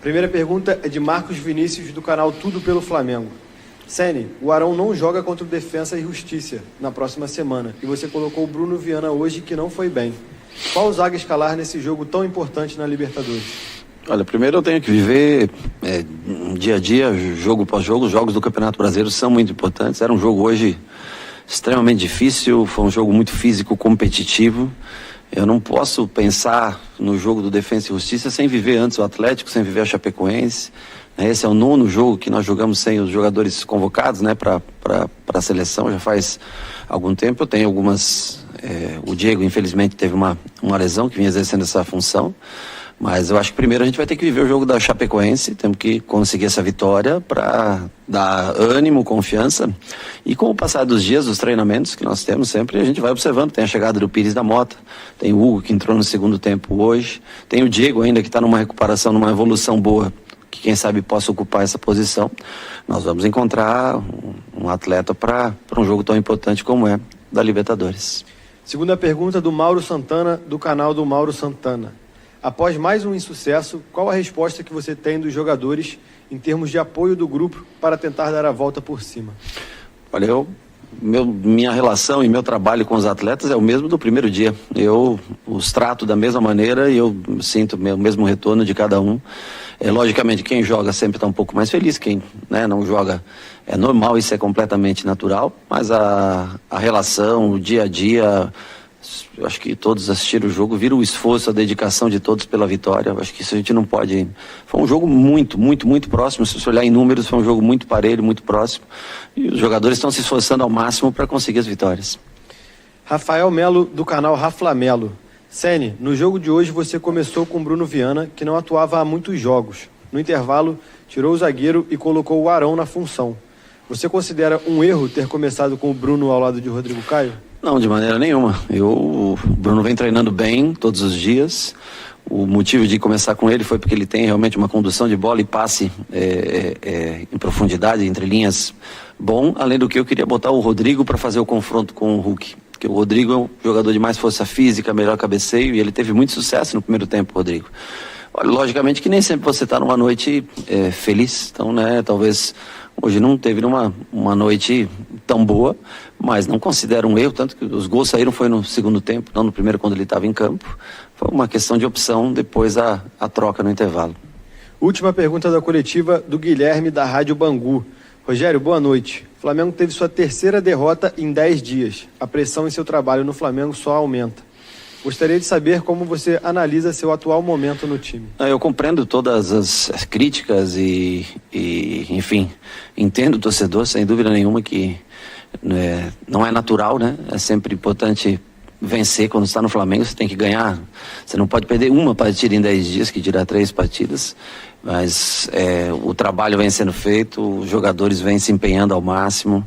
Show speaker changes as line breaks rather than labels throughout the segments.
Primeira pergunta é de Marcos Vinícius, do canal Tudo pelo Flamengo. Ceni, o Arão não joga contra o Defensa e Justiça na próxima semana e você colocou o Bruno Viana hoje, que não foi bem. Qual zaga escalar nesse jogo tão importante na Libertadores?
Olha, primeiro eu tenho que viver dia a dia, jogo após jogo. Os jogos do Campeonato Brasileiro são muito importantes. Era um jogo hoje extremamente difícil, foi um jogo muito físico, competitivo. Eu não posso pensar no jogo do Defensa e Justiça sem viver antes o Atlético, sem viver a Chapecoense. Esse é o 9º jogo que nós jogamos sem os jogadores convocados, né, para a seleção, já faz algum tempo. Eu tenho algumas... o Diego, infelizmente, teve uma lesão que vinha exercendo essa função. Mas eu acho que primeiro a gente vai ter que viver o jogo da Chapecoense, temos que conseguir essa vitória para dar ânimo, confiança. E com o passar dos dias, dos treinamentos que nós temos sempre, a gente vai observando. Tem a chegada do Pires da Mota, tem o Hugo que entrou no segundo tempo hoje, tem o Diego ainda que está numa recuperação, numa evolução boa, que quem sabe possa ocupar essa posição. Nós vamos encontrar um atleta para um jogo tão importante como é da Libertadores.
Segunda pergunta do Mauro Santana, do canal do Mauro Santana. Após mais um insucesso, qual a resposta que você tem dos jogadores em termos de apoio do grupo para tentar dar a volta por cima?
Olha, minha relação e meu trabalho com os atletas é o mesmo do primeiro dia. Eu os trato da mesma maneira e eu sinto o mesmo retorno de cada um. Logicamente, quem joga sempre está um pouco mais feliz, quem não joga é normal, isso é completamente natural, mas a relação, o dia a dia... Eu acho que todos assistiram o jogo, viram o esforço, a dedicação de todos pela vitória. Eu acho que isso a gente não pode... Foi um jogo muito, muito, muito próximo. Se você olhar em números, foi um jogo muito parelho, muito próximo. E os jogadores estão se esforçando ao máximo para conseguir as vitórias.
Rafael Melo, do canal Raflamelo. Ceni, no jogo de hoje você começou com Bruno Viana, que não atuava há muitos jogos. No intervalo, tirou o zagueiro e colocou o Arão na função. Você considera um erro ter começado com o Bruno ao lado de Rodrigo Caio?
Não, de maneira nenhuma. O Bruno vem treinando bem todos os dias. O motivo de começar com ele foi porque ele tem realmente uma condução de bola e passe em profundidade, entre linhas, bom. Além do que eu queria botar o Rodrigo para fazer o confronto com o Hulk. Porque o Rodrigo é um jogador de mais força física, melhor cabeceio, e ele teve muito sucesso no primeiro tempo, Rodrigo. Logicamente que nem sempre você está numa noite feliz, então, talvez hoje não teve uma noite tão boa, mas não considero um erro, tanto que os gols saíram foi no segundo tempo, não no primeiro quando ele estava em campo. Foi uma questão de opção, depois a troca no intervalo.
Última pergunta da coletiva do Guilherme, da Rádio Bangu. Rogério, boa noite. O Flamengo teve sua terceira derrota em 10 dias. A pressão em seu trabalho no Flamengo só aumenta. Gostaria de saber como você analisa seu atual momento no time.
Eu compreendo todas as críticas e, enfim, entendo o torcedor, sem dúvida nenhuma que não é natural, né? É sempre importante vencer quando está no Flamengo, você tem que ganhar. Você não pode perder uma partida em 10 dias, que dirá 3 partidas, mas o trabalho vem sendo feito, os jogadores vêm se empenhando ao máximo.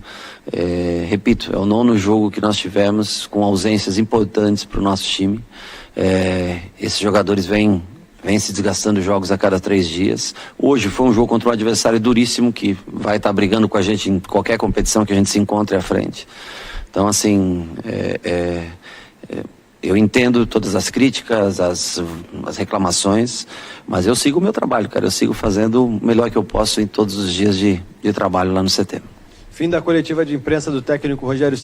Repito, é o 9º jogo que nós tivemos com ausências importantes para o nosso time. Esses jogadores vêm se desgastando jogos a cada 3 dias. Hoje foi um jogo contra um adversário duríssimo que vai estar brigando com a gente em qualquer competição que a gente se encontre à frente. Então, assim, eu entendo todas as críticas, as reclamações, mas eu sigo o meu trabalho, cara. Eu sigo fazendo o melhor que eu posso em todos os dias de trabalho lá no CT.
Fim da coletiva de imprensa do técnico Rogério